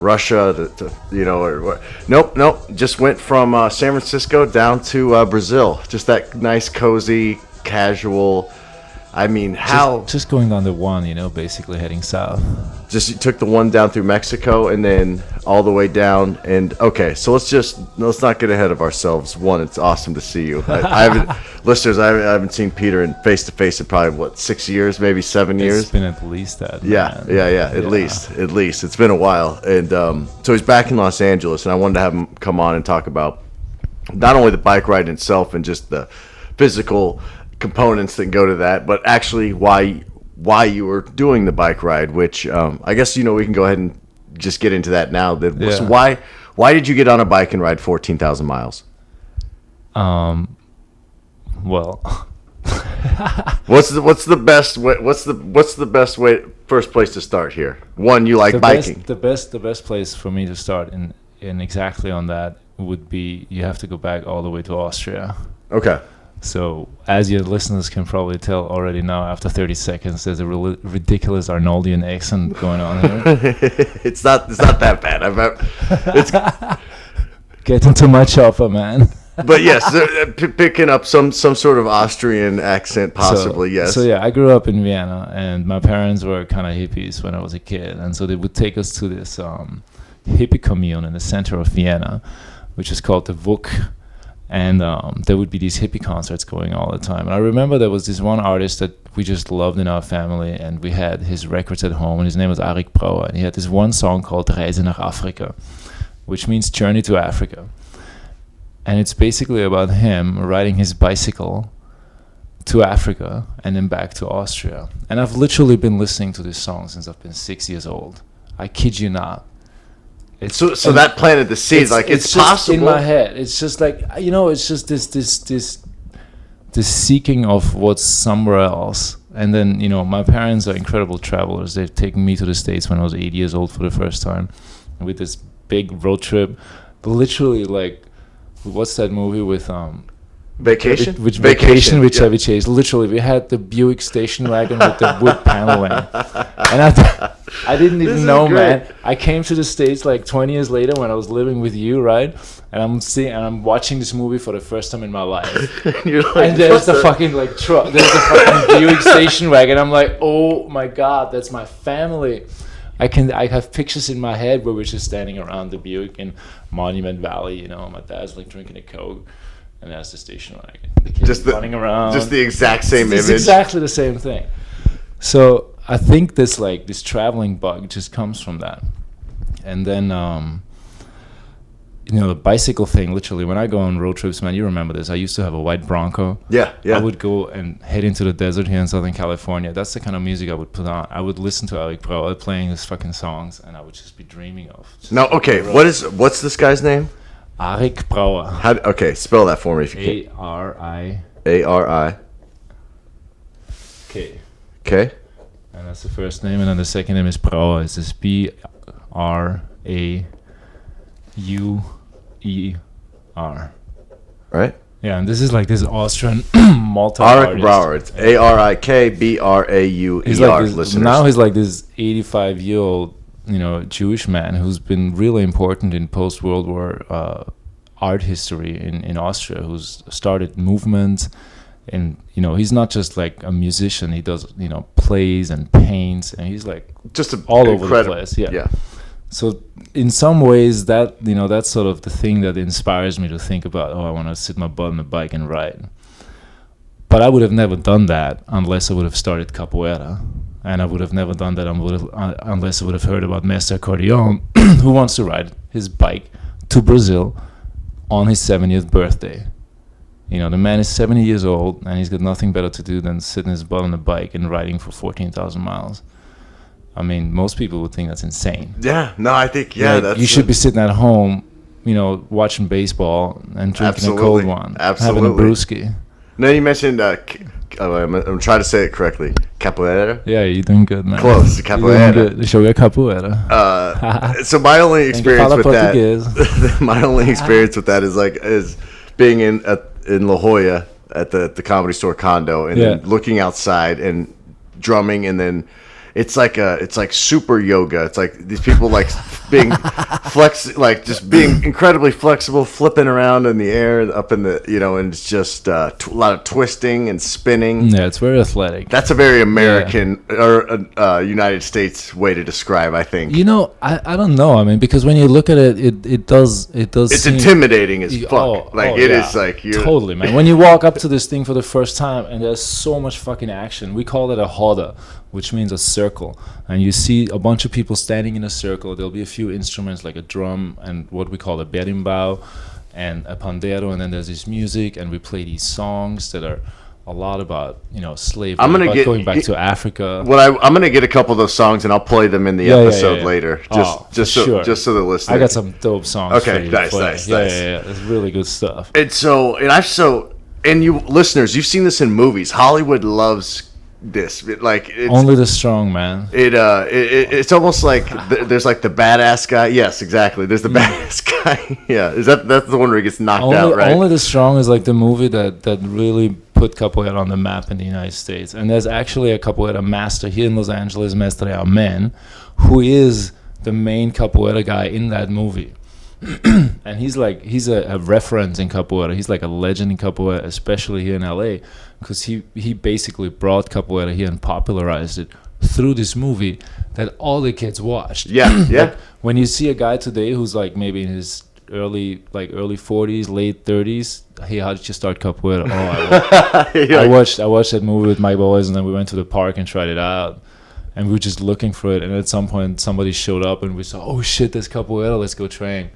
Russia, or what? Nope. Just went from San Francisco down to Brazil. Just that nice, cozy, casual. I mean, how? Just going on the one, basically heading south. Just you took the one down through Mexico and then all the way down. And okay, so let's not get ahead of ourselves. One, it's awesome to see you. I haven't, listeners, I haven't seen Peter in face to face in probably 6 years, maybe 7 years. It's been at least that. Yeah. At least it's been a while. And so he's back in Los Angeles, and I wanted to have him come on and talk about not only the bike ride itself and just the physical components that go to that, but actually why you were doing the bike ride, which I guess we can go ahead and just get into that now. So why did you get on a bike and ride 14,000 miles? Well, what's the best way? What's the best way? First place to start here. One, you like biking. The best place for me to start in exactly on that would be you have to go back all the way to Austria. Okay. So, as your listeners can probably tell already now, after 30 seconds, there's a ridiculous Arnoldian accent going on here. It's not that bad. It's getting to my chopper, man. But yes, picking up some sort of Austrian accent, possibly. Yes. So yeah, I grew up in Vienna, and my parents were kind of hippies when I was a kid, and so they would take us to this hippie commune in the center of Vienna, which is called the Vuk. And there would be these hippie concerts going all the time. And I remember there was this one artist that we just loved in our family, and we had his records at home, and his name was Arik Brouwer. And he had this one song called Reise nach Afrika, which means Journey to Africa. And it's basically about him riding his bicycle to Africa and then back to Austria. And I've literally been listening to this song since I've been 6 years old. I kid you not. So that planted the seeds. It's possible in my head. It's just like it's just this seeking of what's somewhere else. And then my parents are incredible travelers. They've taken me to the States when I was 8 years old for the first time, with this big road trip. But literally, like, what's that movie with Vacation? Vacation with Chevy Chase. Literally, we had the Buick station wagon with the wood paneling. And I didn't even know, man. I came to the States like 20 years later when I was living with you, right? And I'm watching this movie for the first time in my life. And there's the fucking like truck. There's the fucking Buick station wagon. I'm like, oh my God, that's my family. I have pictures in my head where we're just standing around the Buick in Monument Valley, my dad's like drinking a Coke. And that's the station wagon. The kids running around. Just the exact same image. It's exactly the same thing. So I think this traveling bug just comes from that. And then, the bicycle thing, literally, when I go on road trips, man, you remember this. I used to have a white Bronco. Yeah. I would go and head into the desert here in Southern California. That's the kind of music I would put on. I would listen to Arik Brouwer playing his fucking songs, and I would just be dreaming of. No, okay. What's this guy's name? Arik Brouwer. Okay, spell that for me if you can. A-R-I. A-R-I. K. Okay. And that's the first name, and then the second name is Brouwer. It's this B-R-A-U-E-R. Right? Yeah, and this is like this Austrian multi-artist. Arik Brouwer. It's A-R-I-K-B-R-A-U-E-R, listeners. Now he's like this 85-year-old Jewish man who's been really important in post-World War art history in Austria, who's started movements. And, he's not just like a musician. He does, plays and paints, and he's like just all over the place. Yeah. So in some ways that's sort of the thing that inspires me to think about, I want to sit my butt on the bike and ride. But I would have never done that unless I would have started Capoeira. And I would have never done that unless I would have heard about Master Accordion, who wants to ride his bike to Brazil on his 70th birthday. The man is 70 years old, and he's got nothing better to do than sitting his butt on the bike and riding for 14,000 miles. I mean, most people would think that's insane. Yeah, no, I think, that's... You should be sitting at home, watching baseball and drinking a cold one. Absolutely. Having a brewski. Then you mentioned... I'm trying to say it correctly. Capoeira? Yeah, you're doing good, man. Close. Capoeira. You're doing good. Joga capoeira. So my only experience with that... my only experience with that is being in La Jolla at the Comedy Store condo and then looking outside and drumming and then it's like super yoga. It's like these people like being just being incredibly flexible, flipping around in the air, up in the, and it's just a lot of twisting and spinning. Yeah, it's very athletic. That's a very American or United States way to describe, I think. I don't know. I mean, because when you look at it, it does. It's intimidating as fuck. Is like you totally, man. When you walk up to this thing for the first time, and there's so much fucking action. We call it a roda, which means a circle, and you see a bunch of people standing in a circle. There'll be a few instruments like a drum and what we call a berimbau and a pandero, and then there's this music, and we play these songs that are a lot about slavery. Going back to Africa. Well, I'm gonna get a couple of those songs, and I'll play them in the episode later. Just so the listeners. I got some dope songs. Okay, nice. Yeah. It's really good stuff. And you listeners, you've seen this in movies. Hollywood loves this. It's only the strong, man. It's almost like there's like the badass guy. Yes, exactly. There's the badass guy. Yeah, that's the one where he gets knocked out, right? Only the Strong is like the movie that really put capoeira on the map in the United States. And there's actually a capoeira master here in Los Angeles, Mestre Amen, who is the main capoeira guy in that movie. And he's a reference in capoeira. He's like a legend in capoeira, especially here in LA, because he basically brought capoeira here and popularized it through this movie that all the kids watched. Yeah. Like, when you see a guy today who's like maybe in his early 40s, late 30s, hey, how did you start capoeira? I watched that movie with my boys, and then we went to the park and tried it out. And we were just looking for it, and at some point somebody showed up, and we saw, oh shit, there's capoeira, let's go train.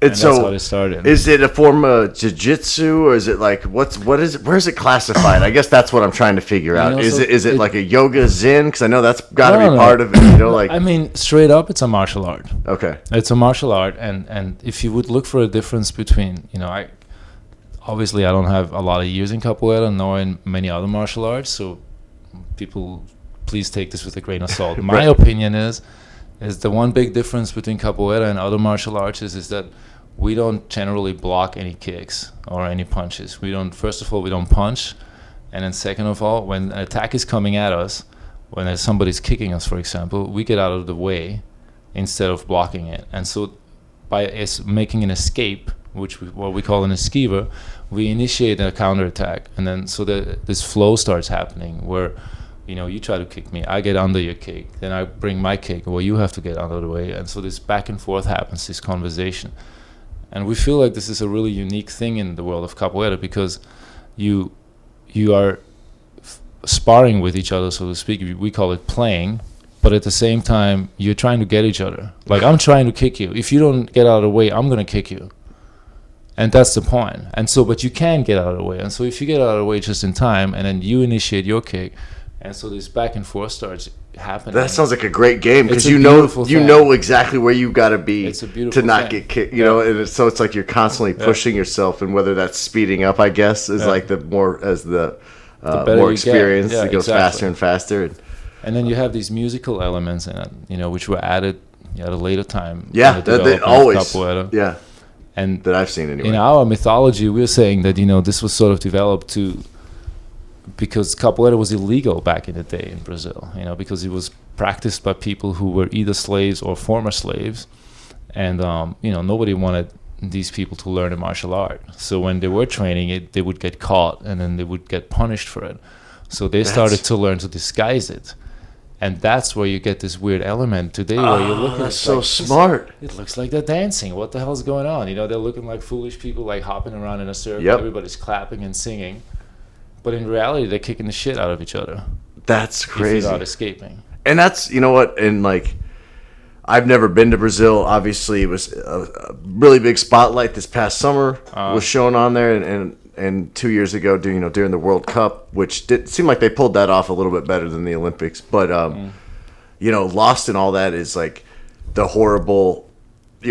And that's how it started. Is it a form of jiu-jitsu, or is it like what is it? Where is it classified? I guess that's what I'm trying to figure out. Is it like a yoga zen? Because I know that's got to be part of it. I mean, straight up, it's a martial art. Okay, it's a martial art, and if you would look for a difference between, obviously I don't have a lot of years in capoeira, nor in many other martial arts, so people, please take this with a grain of salt. My opinion is the one big difference between capoeira and other martial arts is that we don't generally block any kicks or any punches. First of all, we don't punch. And then second of all, when an attack is coming at us, when somebody's kicking us, for example, we get out of the way instead of blocking it. And so by making an escape, what we call an esquiver, we initiate a counterattack. And then so this flow starts happening where you try to kick me, I get under your kick, then I bring my kick, well, you have to get out of the way. And so this back and forth happens, this conversation. And we feel like this is a really unique thing in the world of capoeira, because you are sparring with each other, so to speak. We call it playing, but at the same time, you're trying to get each other. Like, I'm trying to kick you. If you don't get out of the way, I'm going to kick you. And that's the point. And so, but you can get out of the way. And so if you get out of the way just in time, and then you initiate your kick, and so this back and forth starts happening. That sounds like a great game, because you know exactly where you got to be to not get kicked. And so it's like you're constantly pushing yourself, and whether that's speeding up, I guess, is like the more experience, it goes faster and faster. And then you have these musical elements in it, which were added at a later time. Yeah, they always. Capoeira. Yeah, and that I've seen anyway. In our mythology, we're saying that this was sort of developed because capoeira was illegal back in the day in Brazil, because it was practiced by people who were either slaves or former slaves, and nobody wanted these people to learn a martial art. So when they were training it, they would get caught, and then they would get punished for it. So they started to learn to disguise it, and that's where you get this weird element today where you're looking. That's so smart. It looks like they're dancing. What the hell's going on? They're looking like foolish people, like hopping around in a circle. Yep. Everybody's clapping and singing. But in reality, they're kicking the shit out of each other. That's crazy. Without escaping. And that's, and like, I've never been to Brazil. Obviously, it was a really big spotlight this past summer was shown on there, and 2 years ago, during the World Cup, which seemed like they pulled that off a little bit better than the Olympics. But lost in all that is like the horrible,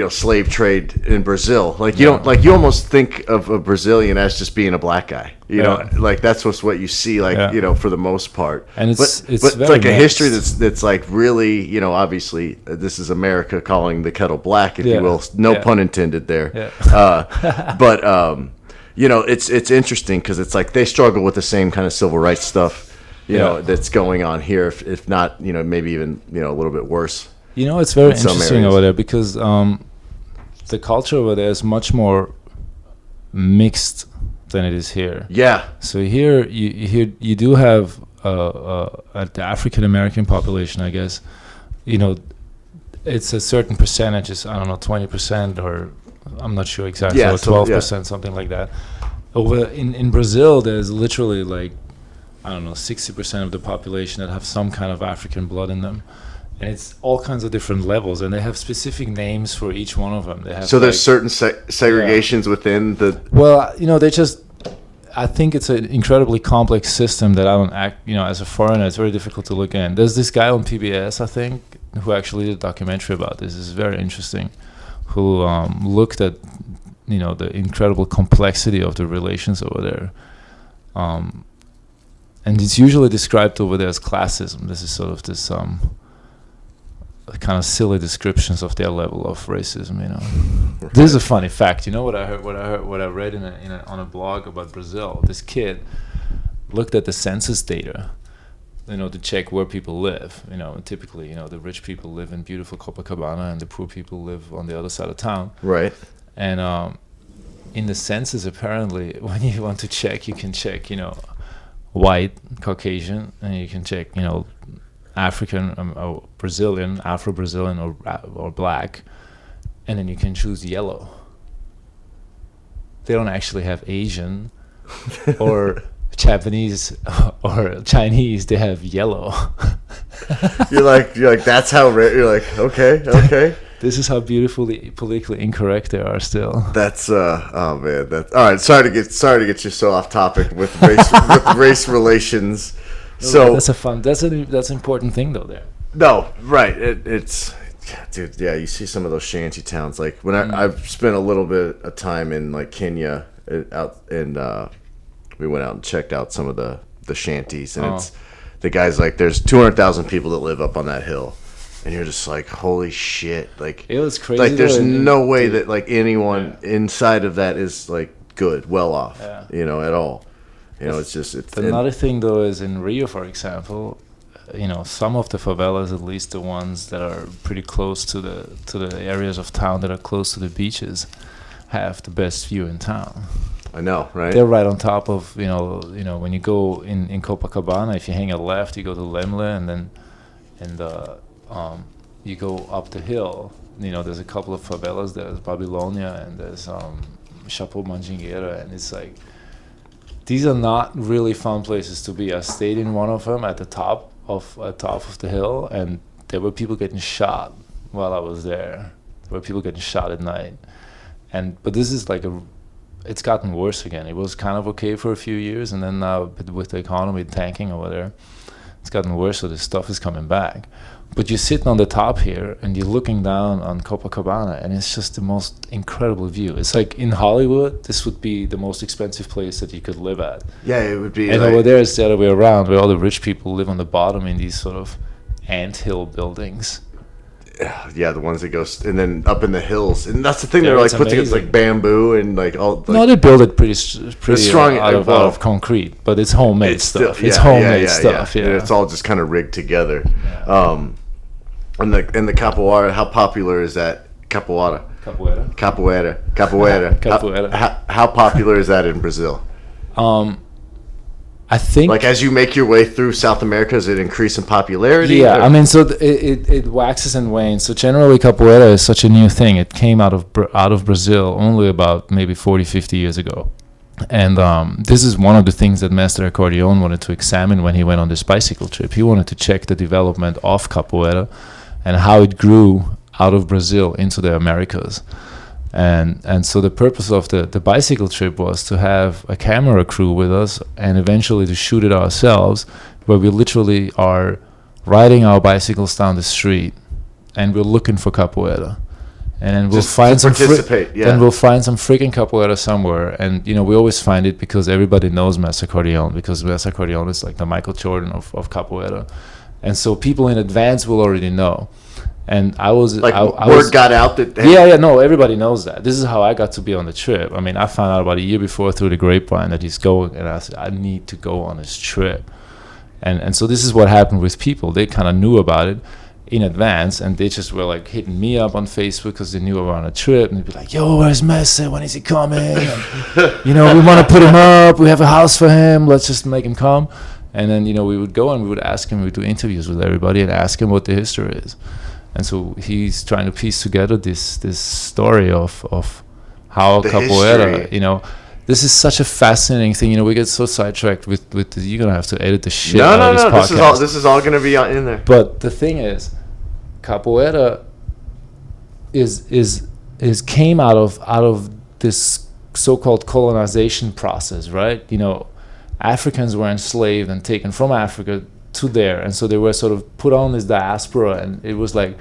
slave trade in Brazil. Like you almost think of a Brazilian as just being a black guy. Like that's what you see. Like for the most part. And it's like a history that's like really, obviously this is America calling the kettle black, if you will. No pun intended there. But it's interesting because it's like they struggle with the same kind of civil rights stuff you know, that's going on here. If not, you know, maybe even, you know, a little bit worse. You know, it's very in some interesting areas. over there because the culture over there is much more mixed than it is here. Yeah. So here you do have the African American population, I guess. You know, it's a certain percentage. It's, I don't know, 20% or I'm not sure exactly, Yeah, or so, 12%, something like that. Over in Brazil, there's literally like, I don't know, 60% of the population that have some kind of African blood in them. And it's all kinds of different levels, and they have specific names for each one of them. They have So there's certain segregations within the. Well, you know, I think it's an incredibly complex system that I don't act, you know, as a foreigner, it's very difficult to look in. There's this guy on PBS, I think, who actually did a documentary about this. It's very interesting, who looked at, you know, the incredible complexity of the relations over there. And it's usually described over there as classism. This is sort of this kind of silly descriptions of their level of racism, you know. Right. This is a funny fact. You know what I read on a blog about Brazil. This kid looked at the census data, you know, to check where people live. You know, typically, you know, the rich people live in beautiful Copacabana, and the poor people live on the other side of town. Right. And in the census, apparently, when you want to check, you can check, you know, white, Caucasian, and you can check, you know, African, or Brazilian, Afro-Brazilian, or black, and then you can choose yellow. They don't actually have Asian or Japanese or Chinese. They have yellow. You're like that's how you're like okay. This is how beautifully politically incorrect they are still. That's oh man, that's all right. Sorry to get you so off topic with race race relations. So that's an important thing though there. No, right. It's dude, yeah, you see some of those shanty towns. Like when I've spent a little bit of time in like Kenya out, and we went out and checked out some of the shanties, and it's the guys like there's 200,000 people that live up on that hill, and you're just like, holy shit, like it was crazy. Like there's no way that like anyone inside of that is like good, well off, you know, at all. You know, it's another thing though is in Rio, for example, you know, some of the favelas, at least the ones that are pretty close to the areas of town that are close to the beaches, have the best view in town. I know, right? They're right on top of, you know, when you go in Copacabana, if you hang a left, you go to Lemle, and you go up the hill. You know, there's a couple of favelas. There's Babilonia and there's Chapo Mandingueira, and it's like, these are not really fun places to be. I stayed in one of them at the top of the hill, and there were people getting shot while I was there. There were people getting shot at night, but this is like it's gotten worse again. It was kind of okay for a few years, and then now with the economy tanking over there, it's gotten worse. So this stuff is coming back. But you're sitting on the top here, and you're looking down on Copacabana, and it's just the most incredible view. It's like in Hollywood, this would be the most expensive place that you could live at. Yeah, it would be. And over there, it's the other way around, where all the rich people live on the bottom in these sort of anthill buildings. Yeah, the ones that go, and then up in the hills, and that's the thing. Yeah, they're like put amazing. together like bamboo and like all. Like, No, they build it pretty strong out of concrete, but it's homemade stuff. It's homemade stuff. Yeah, And it's all just kind of rigged together. Yeah. And the capoeira, how popular is that? Capoeira. How popular is that in Brazil? I think, like, as you make your way through South America, does it increase in popularity? Yeah, or? I mean, so it waxes and wanes. So generally, capoeira is such a new thing. It came out of Brazil only about maybe 40, 50 years ago. And this is one of the things that Master Accordion wanted to examine when he went on this bicycle trip. He wanted to check the development of capoeira and how it grew out of Brazil into the Americas. And so the purpose of the bicycle trip was to have a camera crew with us and eventually to shoot it ourselves, where we literally are riding our bicycles down the street and we're looking for capoeira. And then we'll find some then we'll find some freaking capoeira somewhere. And you know, we always find it because everybody knows Master Accordion, because Master Accordion is like the Michael Jordan of capoeira. And so people in advance will already know. And word got out that no, everybody knows that. This is how I got to be on the trip. I mean, I found out about a year before through the grapevine that he's going, and I said, I need to go on this trip. And so this is what happened with people. They kind of knew about it in advance, and they just were like hitting me up on Facebook because they knew I was on a trip, and they'd be like, yo, where's Messi? When is he coming? And, we want to put him up. We have a house for him. Let's just make him come. And then, we would go and we would ask him, we would do interviews with everybody and ask him what the history is. And so he's trying to piece together this story of how the capoeira, history. This is such a fascinating thing. We get so sidetracked with the, you're going to have to edit the shit out of this podcast. This is all going to be in there. But the thing is, capoeira is came out of this so-called colonization process, right? Africans were enslaved and taken from Africa to there, and so they were sort of put on this diaspora, and it was like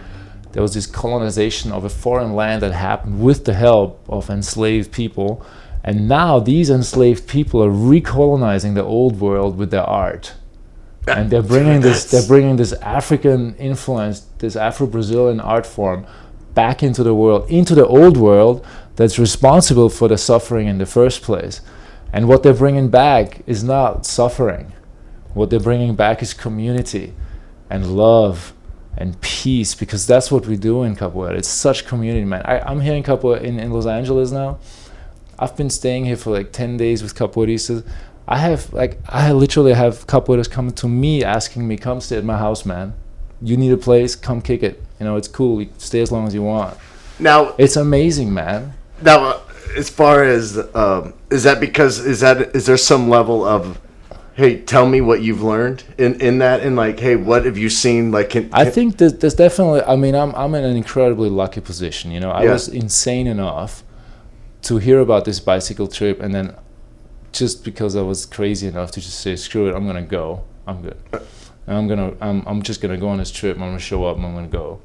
there was this colonization of a foreign land that happened with the help of enslaved people, and now these enslaved people are recolonizing the old world with their art, and they're bringing this African influence, this Afro-Brazilian art form back into the world, into the old world that's responsible for the suffering in the first place. And what they're bringing back is not suffering. What they're bringing back is community and love and peace, because that's what we do in capoeira. It's such community, man. I'm here in capoeira in Los Angeles now. I've been staying here for like 10 days with capoeiristas. I literally have capoeiras coming to me asking me, come stay at my house, man. You need a place, come kick it. It's cool. You stay as long as you want. Now it's amazing, man. Now, as far as is there some level of, hey, tell me what you've learned in that, and like, hey, what have you seen? Like, I think there's definitely. I mean, I'm in an incredibly lucky position. I was insane enough to hear about this bicycle trip, and then just because I was crazy enough to just say, screw it, I'm gonna go. I'm good. And I'm just gonna go on this trip. I'm gonna show up. And I'm gonna go.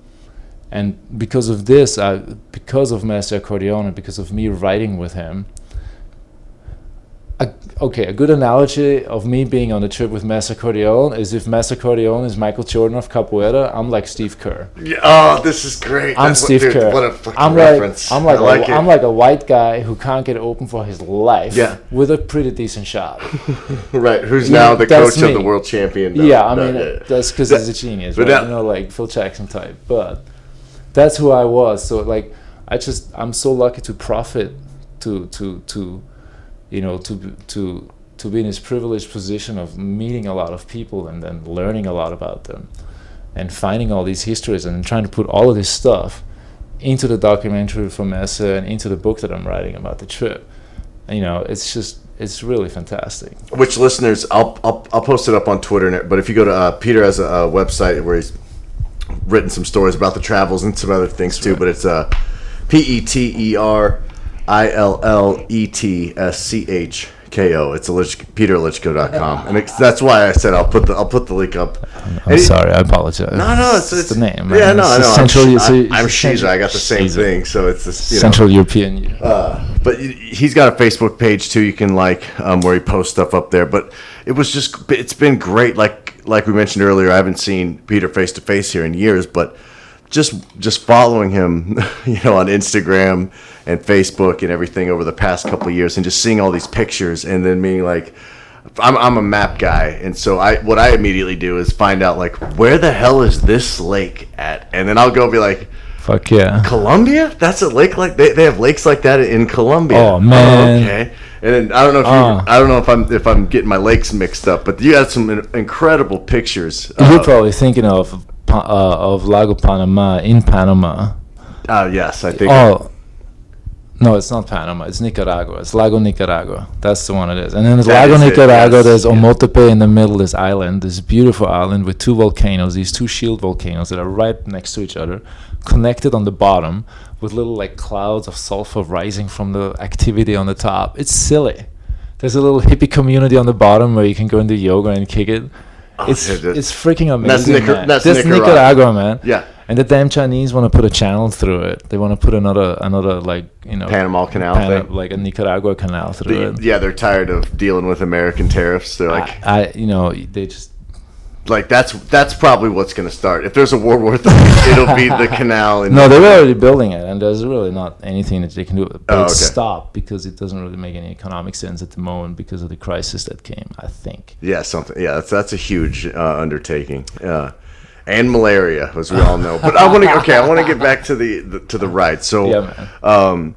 And because of this, because of Master Accordion, and because of me writing with him, a good analogy of me being on the trip with Master Accordion is if Master Accordion is Michael Jordan of capoeira, I'm like Steve Kerr. Yeah, oh, this is great. I'm Steve Kerr. What a fucking reference. I'm like a white guy who can't get open for his life with a pretty decent shot. Right, who's now the coach of the world champion. That's because he's a genius, right? Like Phil Jackson type. But that's who I was. So like, I'm so lucky to profit to be in this privileged position of meeting a lot of people and then learning a lot about them and finding all these histories and trying to put all of this stuff into the documentary from Messe and into the book that I'm writing about the trip. And, it's really fantastic. Which listeners, I'll post it up on Twitter, but if you go to Peter has a website where he's written some stories about the travels and some other things too, but it's PeterIlletschko. It's PeterIlletschko.com, and that's why I said I'll put the link up. I'm sorry, I apologize. No, it's the name. Man. Yeah, no, I know. I'm Shiza. Shiza. I got the same thing, so it's this, Central European. But he's got a Facebook page too. You can where he posts stuff up there. But it's been great. Like we mentioned earlier, I haven't seen Peter face to face here in years, but just following him, on Instagram and Facebook and everything over the past couple of years, and just seeing all these pictures, and then being like, I'm a map guy, and so what I immediately do is find out where the hell is this lake at, and then I'll go be like, fuck yeah, Colombia? That's a lake they have lakes like that in Colombia. Oh man. Okay. And then I don't know if I'm getting my lakes mixed up, but you had some incredible pictures. You're probably thinking of Lago Panama in Panama. Yes, I think. Oh, no, it's not Panama. It's Nicaragua. It's Lago Nicaragua. That's the one it is. And then there's Lago Nicaragua. Yes, there's Omotepe in the middle. This island, this beautiful island with two volcanoes. These two shield volcanoes that are right next to each other, connected on the bottom with little clouds of sulfur rising from the activity on the top. It's silly. There's a little hippie community on the bottom where you can go and do yoga and kick it. It's freaking amazing. That's Nicaragua, man. Yeah. And the damn Chinese want to put a channel through it. They want to put another Panama Canal thing, like a Nicaragua canal through it. Yeah, they're tired of dealing with American tariffs. They're like, they just Like that's probably what's going to start. If there's a World War III, it'll be the canal. No, they were already building it, and there's really not anything that they can do. But Oh, it okay. stopped because it doesn't really make any economic sense at the moment because of the crisis that came, I think. Yeah, something. Yeah, that's a huge undertaking. And malaria, as we all know. But I want to get back to the ride. So, Yeah, man.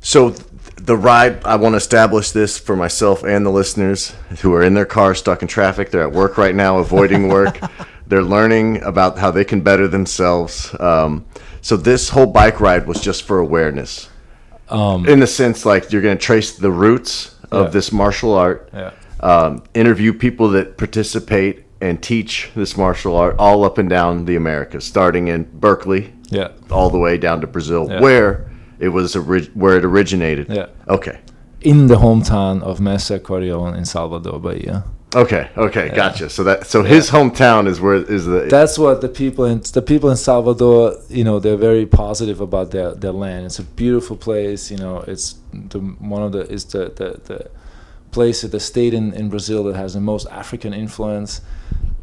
So the ride, I want to establish this for myself and the listeners who are in their car stuck in traffic. They're at work right now, avoiding work. They're learning about how they can better themselves. So this whole bike ride was just for awareness. In the sense, like, you're going to trace the roots of this martial art, interview people that participate and teach this martial art all up and down the Americas, starting in Berkeley, all the way down to Brazil, where it was where it originated. Yeah. Okay. In the hometown of Mestre Accordion in Salvador, Bahia. Okay. Gotcha. So his hometown is where is the. That's what the people in Salvador, they're very positive about their land. It's a beautiful place. It's the place at the state in Brazil that has the most African influence.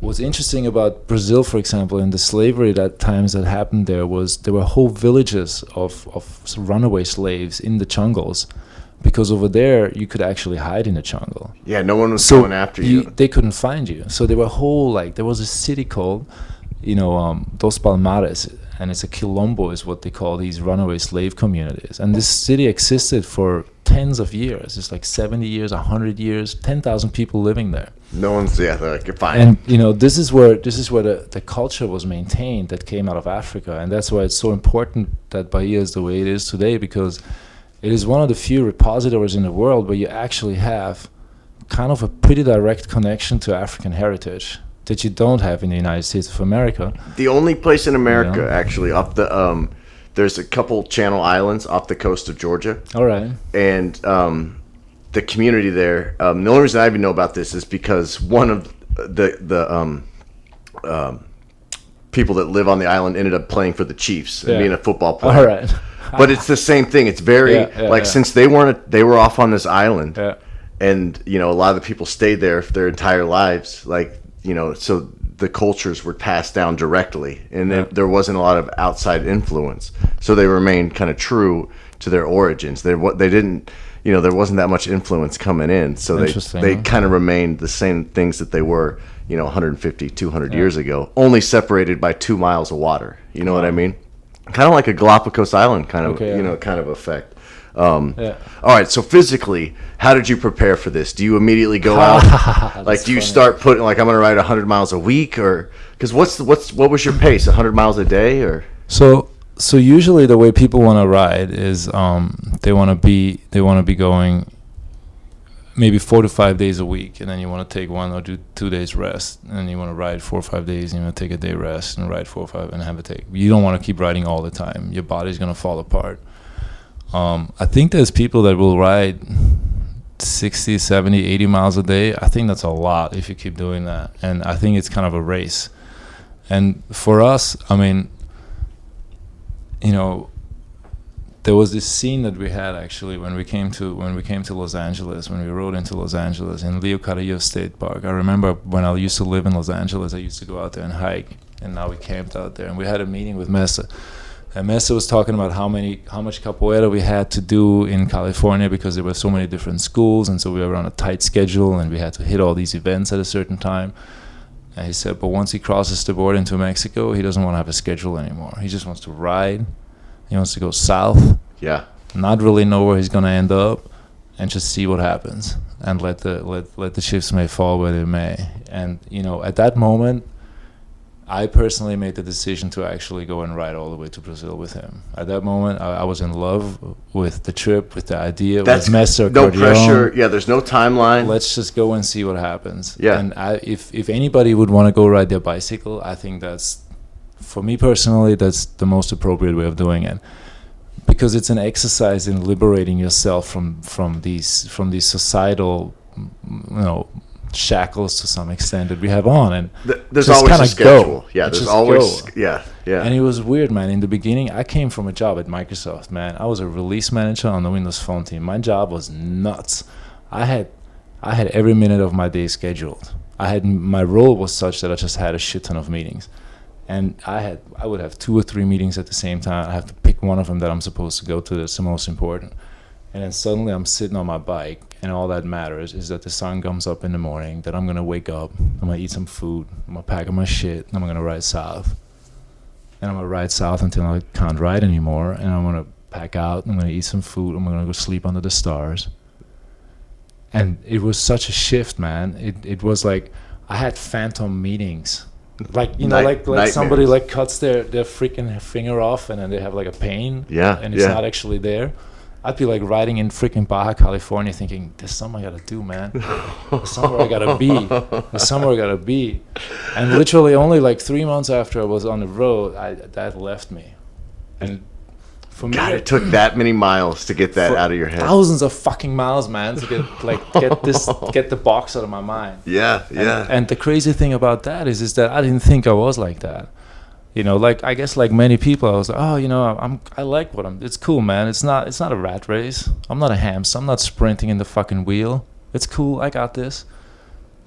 What's interesting about Brazil, for example, in the slavery times that happened there were whole villages of runaway slaves in the jungles, because over there you could actually hide in the jungle. Yeah, no one was going after you. They couldn't find you. So there was a city called, Dos Palmares, and it's a quilombo is what they call these runaway slave communities. And this city existed for tens of years. It's like 70 years, 100 years, 10,000 people living there. No one's they're like, fine. And this is where the culture was maintained that came out of Africa, and that's why it's so important that Bahia is the way it is today, because it is one of the few repositories in the world where you actually have kind of a pretty direct connection to African heritage that you don't have in the United States of America. The only place in America, actually, off the there's a couple Channel Islands off the coast of Georgia. All right. And the community there. The only reason I even know about this is because one of the people that live on the island ended up playing for the Chiefs and being a football player. All right. But it's the same thing. It's very since they were off on this island, and a lot of the people stayed there for their entire lives. So the cultures were passed down directly, and there wasn't a lot of outside influence. So they remained kind of true to their origins. They didn't. There wasn't that much influence coming in, so they kind of remained the same things that they were, 150, 200 years ago, only separated by 2 miles of water. You know what I mean? Kind of like a Galapagos Island kind of, kind of effect. All right, so physically, how did you prepare for this? Do you immediately go out? Like, do you start putting, like, I'm going to ride 100 miles a week? Or, because what was your pace, 100 miles a day? Or So usually the way people want to ride is they want to be going maybe 4 to 5 days a week, and then you want to take 1 or 2 days rest, and then you want to ride 4 or 5 days, and you want to take a day rest and ride 4 or 5 and have a take. You don't want to keep riding all the time. Your body's going to fall apart. I think there's people that will ride 60, 70, 80 miles a day. I think that's a lot if you keep doing that, and I think it's kind of a race. And for us, I mean, there was this scene that we had actually when we came to Los Angeles, when we rode into Los Angeles in Leo Carrillo State Park. I remember when I used to live in Los Angeles, I used to go out there and hike, and now we camped out there, and we had a meeting with Mesa. And Mesa was talking about how much capoeira we had to do in California because there were so many different schools, and so we were on a tight schedule, and we had to hit all these events at a certain time. And he said, but once he crosses the border into Mexico, he doesn't want to have a schedule anymore. He just wants to ride. He wants to go south. Yeah. Not really know where he's going to end up, and just see what happens, and let the chips may fall where they may. And at that moment, I personally made the decision to actually go and ride all the way to Brazil with him. At that moment, I was in love with the trip, with the idea. That's with Mestre no Accordion. pressure. Yeah, there's no timeline. Let's just go and see what happens. Yeah. And if anybody would want to go ride their bicycle, I think that's, for me personally, that's the most appropriate way of doing it, because it's an exercise in liberating yourself from these societal, shackles to some extent that we have on, and there's just always a schedule. Go. Yeah, there's just always go. yeah. And it was weird, man. In the beginning, I came from a job at Microsoft, man. I was a release manager on the Windows Phone team. My job was nuts. I had every minute of my day scheduled. my role was such that I just had a shit ton of meetings. And I would have 2 or 3 meetings at the same time. I have to pick one of them that I'm supposed to go to that's the most important. And then suddenly I'm sitting on my bike, and all that matters is that the sun comes up in the morning, that I'm going to wake up, I'm going to eat some food, I'm going to pack up my shit, and I'm going to ride south. And I'm going to ride south until I can't ride anymore, and I'm going to pack out, I'm going to eat some food, I'm going to go sleep under the stars. And it was such a shift, man. It was like I had phantom meetings. Like, you know, like somebody like cuts their freaking finger off, and then they have like a pain. Yeah. And it's not actually there. I'd be like riding in freaking Baja California thinking, there's something I gotta do, man. There's somewhere I gotta be. There's somewhere I gotta be. And literally only like 3 months after I was on the road, that left me. And for me, God, it took that many miles to get that out of your head. Thousands of fucking miles, man, to get the box out of my mind. Yeah. And the crazy thing about that is that I didn't think I was like that. You know, like, I guess like many people, I was like, oh, you know, I like what it's cool, man. It's not a rat race. I'm not a hamster. I'm not sprinting in the fucking wheel. It's cool. I got this.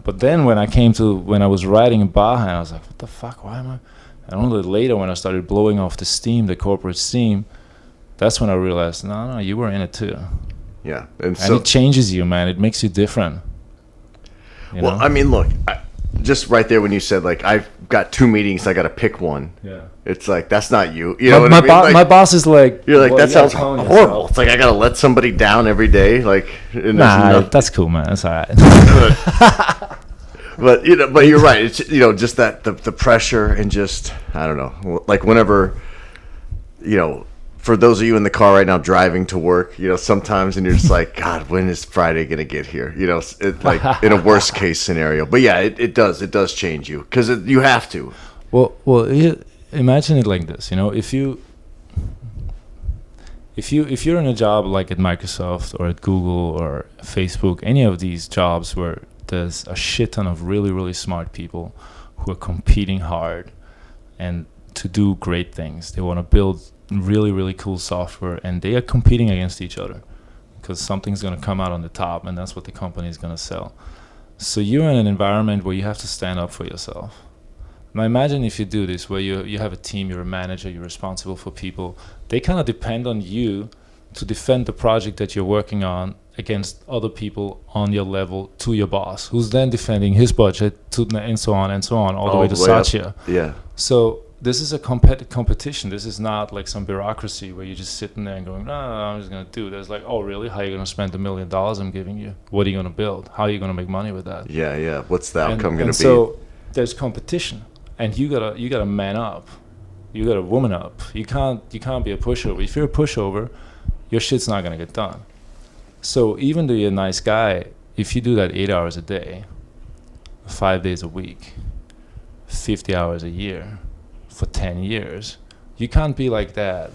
But then when I was riding in Baja, I was like, what the fuck? Why am I? And only later when I started blowing off the steam, the corporate steam, that's when I realized, no, you were in it too. Yeah. And it changes you, man. It makes you different. You know? I mean, look, just right there when you said, like, I've got 2 meetings, I got to pick one. Yeah. It's like, that's not you. You know what my I mean? Like, my boss is like, you're like, that sounds horrible. It's like, I got to let somebody down every day. Like, nah, that's cool, man. That's all right. But you're right. It's, you know, just that the pressure and just, I don't know, like whenever, you know, for those of you in the car right now driving to work, you know, sometimes and you're just like, God, when is Friday gonna get here? You know, it, like in a worst case scenario. But yeah, it does change you because you have to. Well, imagine it like this. You know, if you're in a job like at Microsoft or at Google or Facebook, any of these jobs where there's a shit ton of really, really smart people who are competing hard and to do great things. They want to build really, really cool software, and they are competing against each other because something's going to come out on the top, and that's what the company is going to sell. So you're in an environment where you have to stand up for yourself. Now imagine if you do this, where you have a team, you're a manager, you're responsible for people. They kind of depend on you to defend the project that you're working on against other people on your level to your boss, who's then defending his budget and so on, all the way to Satya. Yeah. So this is a competition. This is not like some bureaucracy where you're just sitting there and going, no, I'm just going to do this. Like, oh, really? How are you going to spend $1 million I'm giving you? What are you going to build? How are you going to make money with that? Yeah. What's the outcome going to be? So there's competition, and you gotta man up. You gotta woman up. You can't be a pushover. If you're a pushover, your shit's not going to get done. So even though you're a nice guy, if you do that 8 hours a day, 5 days a week, 50 hours a year, for 10 years, you can't be like that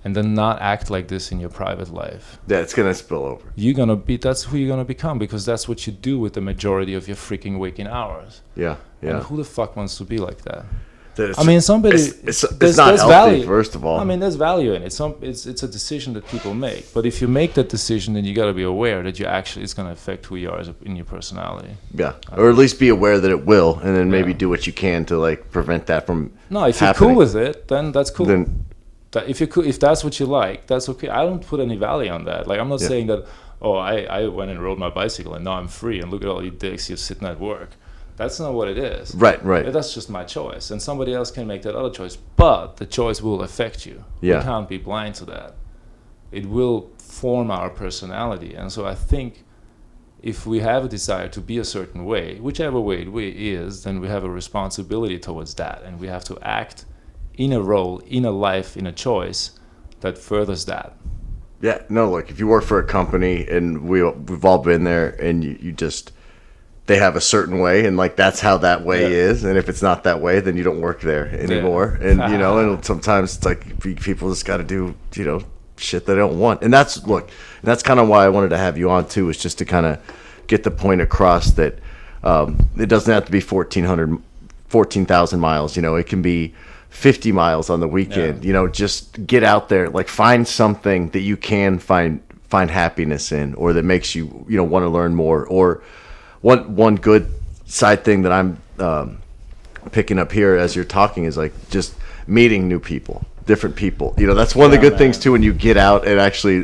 and then not act like this in your private life. Yeah, it's going to spill over. That's who you're going to become, because that's what you do with the majority of your freaking waking hours. Yeah. And who the fuck wants to be like that? I mean, somebody. It's not healthy. Value. First of all, I mean, there's value in it. It's a decision that people make. But if you make that decision, then you got to be aware that it's going to affect who you are in your personality. Yeah, or at least be aware that it will, and then maybe do what you can to like prevent that from. No, if happening. You're cool with it, then that's cool. If that's what you like, that's okay. I don't put any value on that. Like, I'm not saying that. Oh, I went and rode my bicycle and now I'm free, and look at all you dicks you're sitting at work. That's not what it is. Right. That's just my choice, and somebody else can make that other choice. But the choice will affect you. Yeah. We can't be blind to that. It will form our personality, and so I think if we have a desire to be a certain way, whichever way it is, then we have a responsibility towards that, and we have to act in a role, in a life, in a choice that furthers that. Yeah. No. Look, if you work for a company, and we've all been there, and you just. They have a certain way, and like that's how that way is. And if it's not that way, then you don't work there anymore. And and sometimes it's like people just got to do shit they don't want. And that's kind of why I wanted to have you on too, is just to kind of get the point across that it doesn't have to be 14,000 miles. It can be 50 miles on the weekend. Just get out there, like find something that you can find happiness in, or that makes you want to learn more, or. One good side thing that I'm picking up here as you're talking is like just meeting new people, different people. You know, that's one of the good things too when you get out and actually,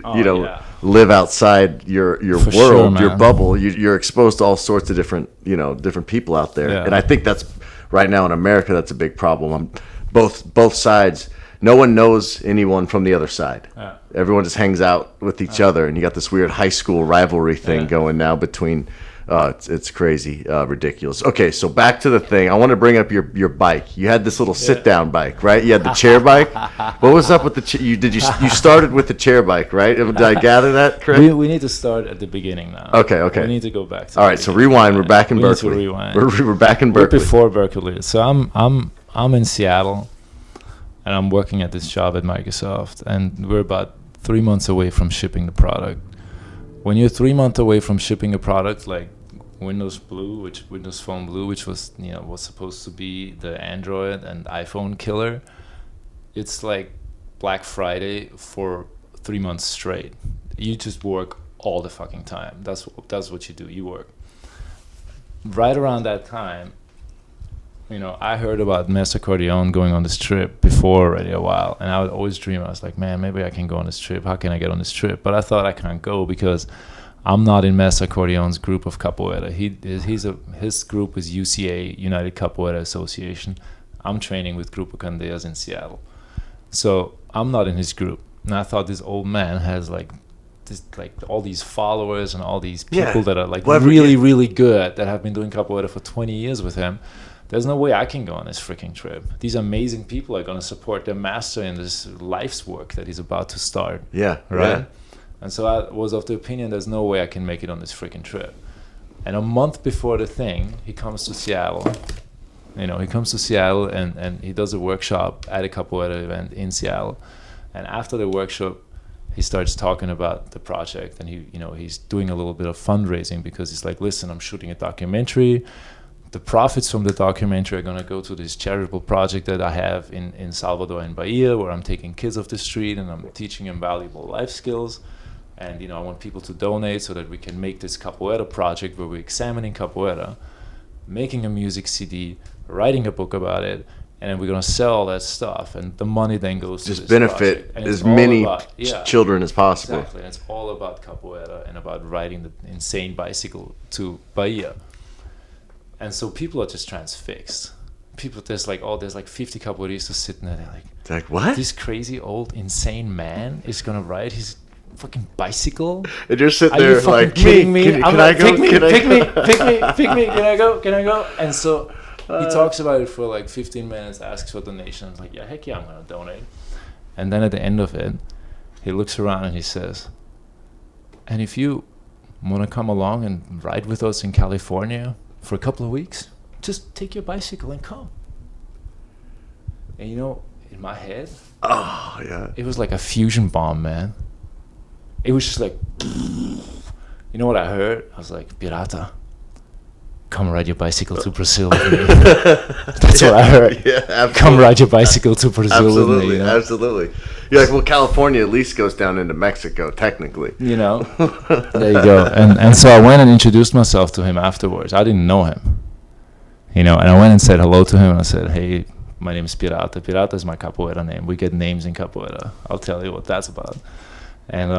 live outside your For world, sure, your man. bubble. You're exposed to all sorts of different, different people out there. Yeah. And I think that's right now in America, that's a big problem. Both sides. No one knows anyone from the other side. Yeah. Everyone just hangs out with each other, and you got this weird high school rivalry thing going now between. It's crazy, ridiculous. Okay, so back to the thing. I want to bring up your bike. You had this little sit-down bike, right? You had the chair bike. What was up with the chair? You started with the chair bike, right? Did I gather that correct? We need to start at the beginning now. Okay. We need to go back to All right, so rewind. We're back in Berkeley. We need to rewind. We're back in We're Berkeley. before Berkeley. So I'm in Seattle, and I'm working at this job at Microsoft, and we're about 3 months away from shipping the product. When you're 3 months away from shipping a product like Windows Phone Blue, which was was supposed to be the Android and iPhone killer, it's like Black Friday for 3 months straight. You just work all the fucking time. That's what you do. You work. Right around that time, I heard about Master Cordion going on this trip before already a while, and I would always dream. I was like, man, maybe I can go on this trip. How can I get on this trip? But I thought I can't go because I'm not in Master Cordion's group of Capoeira. His group is UCA, United Capoeira Association. I'm training with Grupo Candeias in Seattle. So I'm not in his group. And I thought this old man has all these followers and all these people that are really good, that have been doing Capoeira for 20 years with him. There's no way I can go on this freaking trip. These amazing people are going to support their master in this life's work that he's about to start. Yeah. Right? Yeah. And so I was of the opinion there's no way I can make it on this freaking trip. And a month before the thing, he comes to Seattle. He comes to Seattle and he does a workshop at a Capoeira event in Seattle. And after the workshop, he starts talking about the project, and he's doing a little bit of fundraising because he's like, listen, I'm shooting a documentary. The profits from the documentary are going to go to this charitable project that I have in Salvador and Bahia, where I'm taking kids off the street and I'm teaching them valuable life skills. And I want people to donate so that we can make this Capoeira project where we're examining Capoeira, making a music CD, writing a book about it, and then we're going to sell all that stuff. And the money then goes to this benefit project. as many children as possible. Exactly, and it's all about Capoeira and about riding the insane bicycle to Bahia. And so people are just transfixed. There's like 50 capoeiristas sitting there. They're like, what? This crazy old insane man is gonna ride his fucking bicycle? And you're sitting there like, kidding me? Can I go? Pick me. Can I go? And so he talks about it for like 15 minutes, asks for donations. Like, yeah, heck yeah, I'm gonna donate. And then at the end of it, he looks around and he says, and if you want to come along and ride with us in California for a couple of weeks, just take your bicycle and come. And in my head, it was like a fusion bomb, man. It was just like, you know what I heard? I was like, Pirata, come ride your bicycle to Brazil with me. That's what I heard. Yeah, absolutely. Come ride your bicycle to Brazil with me. Absolutely. You're like, well, California at least goes down into Mexico, technically. There you go. And so I went and introduced myself to him afterwards. I didn't know him, and I went and said hello to him, and I said, hey, my name is Pirata. Pirata is my Capoeira name. We get names in Capoeira. I'll tell you what that's about. And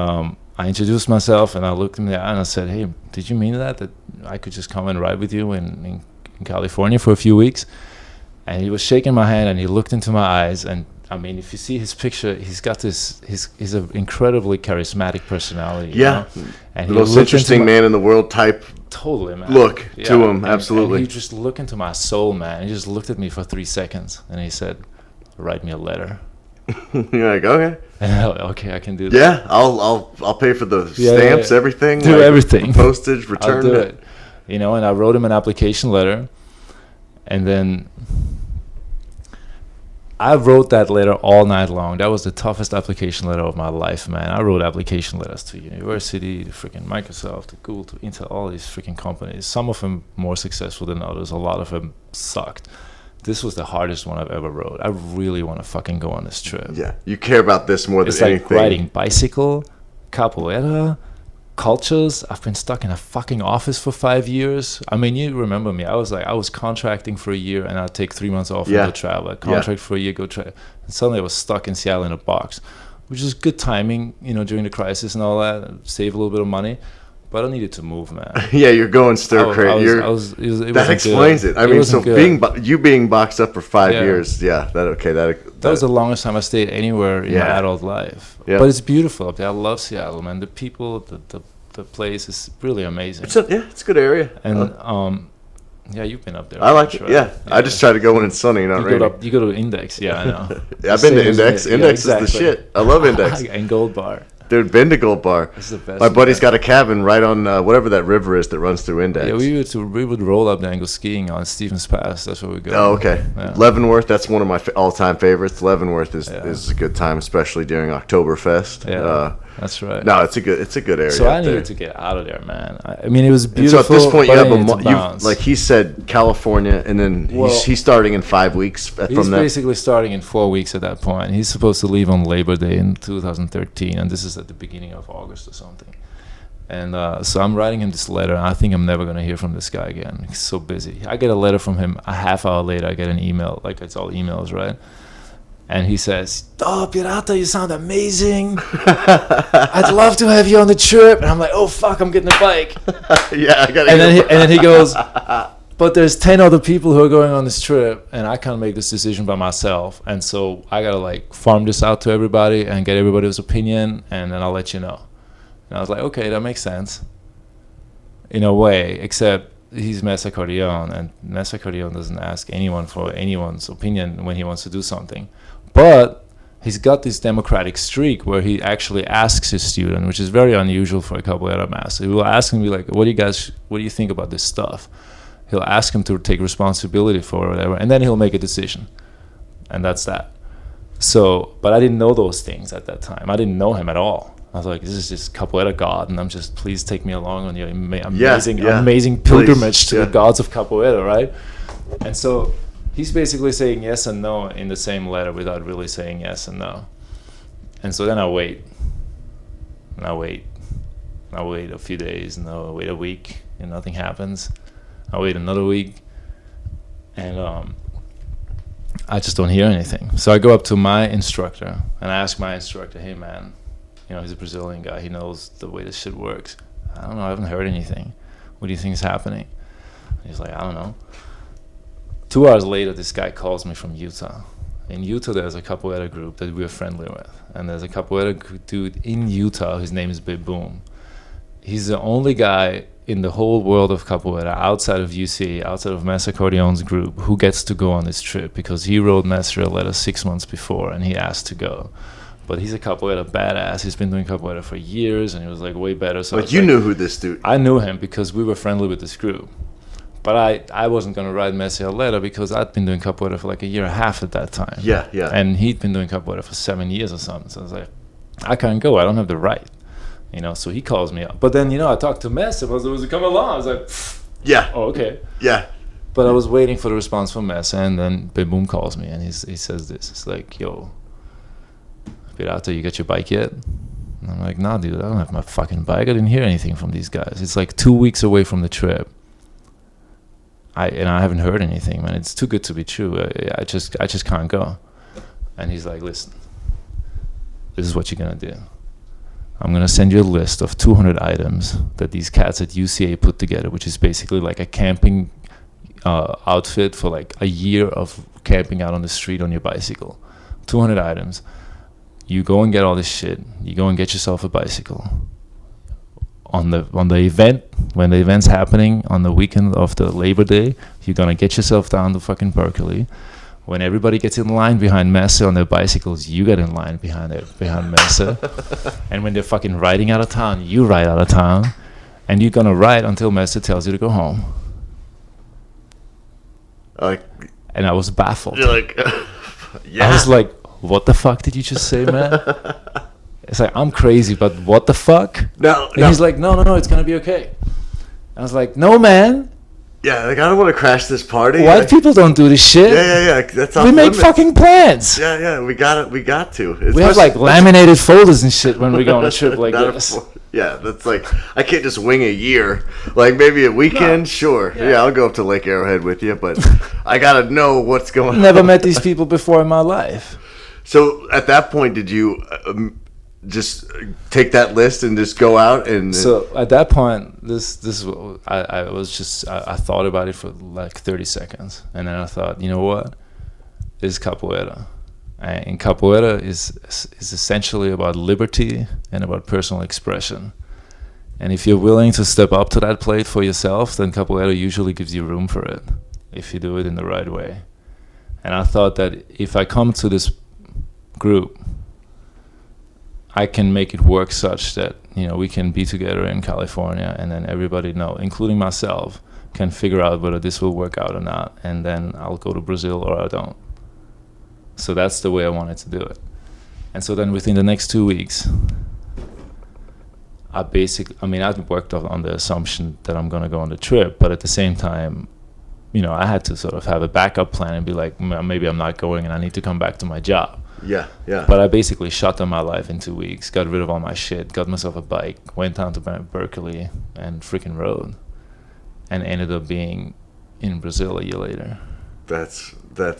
I introduced myself, and I looked him in the eye, and I said, hey, did you mean that I could just come and ride with you in California for a few weeks? And he was shaking my hand, and he looked into my eyes, and I mean, if you see his picture, he's got he's an incredibly charismatic personality. Yeah. And the most interesting man in the world type. Totally, man. Look to him, absolutely. And he just looked into my soul, man. He just looked at me for 3 seconds, and he said, write me a letter. You're like, okay. And I was like, okay, I can do that. Yeah, I'll pay for the stamps, everything. Do everything. Postage, return. I'll do it. And I wrote him an application letter, and then I wrote that letter all night long. That was the toughest application letter of my life, man. I wrote application letters to university, to freaking Microsoft, to Google, to Intel, all these freaking companies. Some of them more successful than others. A lot of them sucked. This was the hardest one I've ever wrote. I really want to fucking go on this trip. Yeah, you care about this more than anything. It's like riding bicycle, capoeira, cultures. I've been stuck in a fucking office for 5 years. I mean, you remember me. I was contracting for a year, and I'd take 3 months off and go travel. I'd contract for a year, go travel. And suddenly I was stuck in Seattle in a box, which is good timing, during the crisis and all that. Save a little bit of money. But I needed to move, man. Yeah, you're going stir crazy. That explains it. I mean, so being boxed up for 5 years, that was the longest time I stayed anywhere in my adult life. Yeah. But it's beautiful up there. I love Seattle, man. The people, the place is really amazing. It's a good area. And you've been up there. I like it. Right? Yeah, I just try to go when it's sunny, not raining. You go to Index, I know. I've been to Index. Index is the shit. I love Index. And Gold Bar. Dude, been to Gold Bar. It's the best. My buddy's got a cabin right on whatever that river is that runs through Index. Yeah, we would roll up there and go skiing on Stevens Pass. That's where we go. Oh, okay. Yeah. Leavenworth, that's one of my all-time favorites. Leavenworth is a good time, especially during Oktoberfest. Yeah, that's right. No, it's a good area. So I needed to get out of there, man. I mean, it was beautiful. And so at this point, you have like he said, California, and then he's starting in 5 weeks from that. He's basically starting in 4 weeks at that point. He's supposed to leave on Labor Day in 2013, and this is at the beginning of August or something. And so I'm writing him this letter, and I think I'm never going to hear from this guy again. He's so busy. I get a letter from him. A half hour later, I get an email. Like, it's all emails, right? And he says, "Oh, Pirata, you sound amazing. I'd love to have you on the trip." And I'm like, "Oh, fuck, I'm getting a bike." Yeah, I got to. And then he goes, "But there's 10 other people who are going on this trip, and I can't make this decision by myself. And so I got to, like, farm this out to everybody and get everybody's opinion, and then I'll let you know." And I was like, okay, that makes sense in a way, except he's Mesa Cardion, and Mesa Cardion doesn't ask anyone for anyone's opinion when he wants to do something. But he's got this democratic streak where he actually asks his student, which is very unusual for a Capoeira master. He will ask him, like, what do you think about this stuff? He'll ask him to take responsibility for it or whatever, and then he'll make a decision. And that's that. So, but I didn't know those things at that time. I didn't know him at all. I was like, this is just Capoeira God, and I'm just, please take me along on your amazing pilgrimage to the gods of Capoeira, right? And so he's basically saying yes and no in the same letter without really saying yes and no. And so then I wait. And I wait a few days, and I wait a week, and nothing happens. I wait another week, and I just don't hear anything. So I go up to my instructor, and I ask my instructor, "Hey, man, he's a Brazilian guy. He knows the way this shit works. I don't know. I haven't heard anything. What do you think is happening?" And he's like, "I don't know." 2 hours later, this guy calls me from Utah. In Utah, there's a Capoeira group that we're friendly with. And there's a Capoeira dude in Utah. His name is Boom. He's the only guy in the whole world of Capoeira, outside of UCA, outside of Mesa Cordion's group, who gets to go on this trip, because he wrote Master a letter 6 months before, and he asked to go. But he's a Capoeira badass. He's been doing Capoeira for years, and he was like way better. So but you knew who this dude? I knew him because we were friendly with this group. But I wasn't going to write Messi a letter because I'd been doing Capoeira for like a year and a half at that time. Yeah. And he'd been doing Capoeira for 7 years or something. So I was like, I can't go. I don't have the right. So he calls me up. But then, I talked to Messi. I was like, come along. I was like, yeah. Oh, okay. Yeah. But I was waiting for the response from Messi, and then Boom calls me, and he says this. It's like, "Yo, Pirata, you got your bike yet?" And I'm like, "Nah, dude, I don't have my fucking bike. I didn't hear anything from these guys. It's like 2 weeks away from the trip. I haven't heard anything, man. It's too good to be true. I just can't go." And he's like, "Listen, this is what you're gonna do. I'm gonna send you a list of 200 items that these cats at UCA put together, which is basically like a camping outfit for like a year of camping out on the street on your bicycle. 200 items. You go and get all this shit. You go and get yourself a bicycle. On the event, when the event's happening on the weekend of the Labor Day, you're gonna get yourself down to fucking Berkeley. When everybody gets in line behind Mesa on their bicycles, you get in line behind Mesa. And when they're fucking riding out of town, you ride out of town. And you're gonna ride until Mesa tells you to go home." And I was baffled. You're like, yeah. I was like, "What the fuck did you just say, man?" It's like, I'm crazy, but what the fuck? No. He's like, no, it's gonna be okay. I was like, "No, man. Yeah, like, I don't want to crash this party. White people don't do this shit. Yeah. That's we make fucking plans. Yeah. We got to. We have like laminated folders and shit when we go on a trip like this. Yeah, that's like, I can't just wing a year. Like, maybe a weekend, sure. Yeah, I'll go up to Lake Arrowhead with you, but I got to know what's going on. Never met these people before in my life. So, at that point, did you just take that list and just go out and... So, at that point, this is what I was just... I thought about it for like 30 seconds. And then I thought, you know what? This is Capoeira. And Capoeira is essentially about liberty and about personal expression. And if you're willing to step up to that plate for yourself, then Capoeira usually gives you room for it, if you do it in the right way. And I thought that if I come to this group, I can make it work such that, you know, we can be together in California, and then everybody know, including myself, can figure out whether this will work out or not. And then I'll go to Brazil or I don't. So that's the way I wanted to do it. And so then within the next 2 weeks, I worked on the assumption that I'm going to go on the trip, but at the same time, you know, I had to sort of have a backup plan and be like, maybe I'm not going and I need to come back to my job. Yeah. But I basically shut down my life in 2 weeks, got rid of all my shit, got myself a bike, went down to Berkeley and freaking rode, and ended up being in Brazil a year later. That's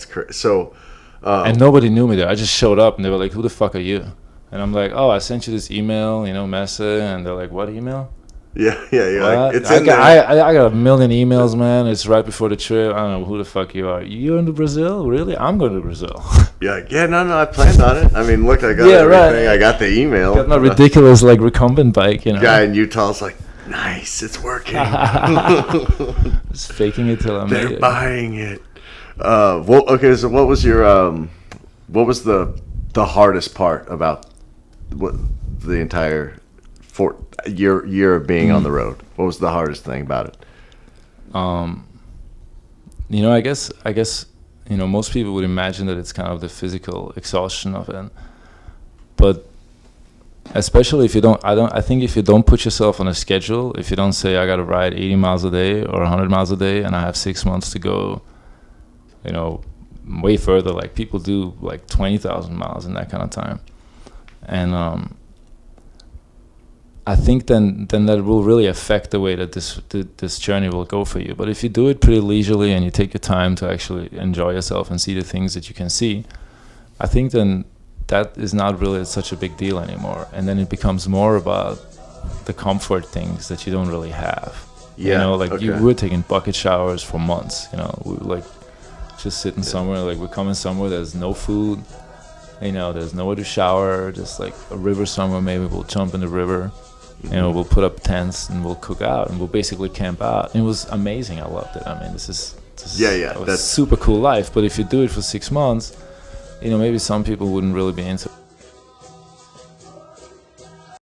crazy. So... and nobody knew me there. I just showed up and they were like, who the fuck are you? And I'm like, oh, I sent you this email, you know, message. And they're like, what email? Yeah. Like, it's I got a million emails, man. It's right before the trip. I don't know who the fuck you are. You're in Brazil? Really? I'm going to Brazil. No, I planned on it. I mean, look, I got everything. Right. I got the email. Got my ridiculous, like, recumbent bike, you know. Guy in Utah's like, nice, it's working. Just faking it till I made it. They're buying it. Okay. So, what was the hardest part about the entire year of being on the road? What was the hardest thing about it? You know, I guess you know, most people would imagine that it's kind of the physical exhaustion of it, but especially if you don't. I think if you don't put yourself on a schedule, if you don't say I got to ride 80 miles a day or 100 miles a day, and I have 6 months to go. You know, way further, like people do like 20,000 miles in that kind of time. And I think then that will really affect the way that this journey will go for you. But if you do it pretty leisurely and you take your time to actually enjoy yourself and see the things that you can see, I think then that is not really such a big deal anymore. And then it becomes more about the comfort things that you don't really have. Yeah, you know, like okay. we were taking bucket showers for months, you know, we were like just sitting somewhere, like we're coming somewhere, there's no food, you know, there's nowhere to shower, just like a river somewhere, maybe we'll jump in the river, you know, we'll put up tents and we'll cook out and we'll basically camp out. And it was amazing. I loved it. I mean, this is that's super cool life. But if you do it for 6 months, you know, maybe some people wouldn't really be into it.